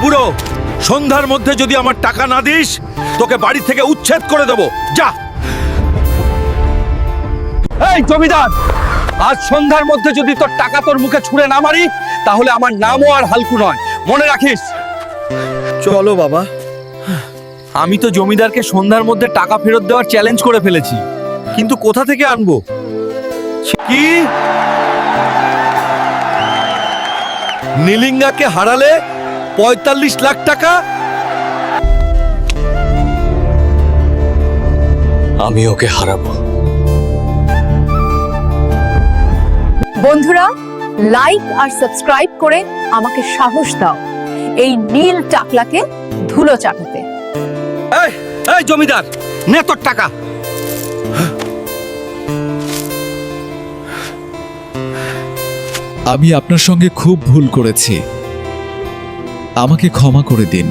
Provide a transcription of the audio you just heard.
বুড়ো, সন্ধ্যার মধ্যে যদি আমার টাকা না দিস তোকে বাড়ি থেকে উচ্ছেদ করে দেব। যা। এই জমিদার, আজ সন্ধ্যার মধ্যে যদি তোর টাকা তোর মুখে ছুঁড়ে না মারি তাহলে আমার নামও আর হালকু নয়, মনে রাখিস। চলো বাবা। আমি তো জমিদারকে সন্ধ্যার মধ্যে টাকা ফেরত দেওয়ার চ্যালেঞ্জ করে ফেলেছি, কিন্তু কোথা থেকে আনবো? কি? নীলিঙ্গাকে হারালে ৪৫ লাখ টাকা? আমি ওকে হারাবো। বন্ধুরা, লাইক আর সাবস্ক্রাইব করে আমাকে সাহস দাও এই নীল টাকলাকে ধুলো চাটাতে। এই এই জমিদার, নে তোর টাকা। আমি আপনার সঙ্গে খুব ভুল করেছি, আমাকে ক্ষমা করে দিন।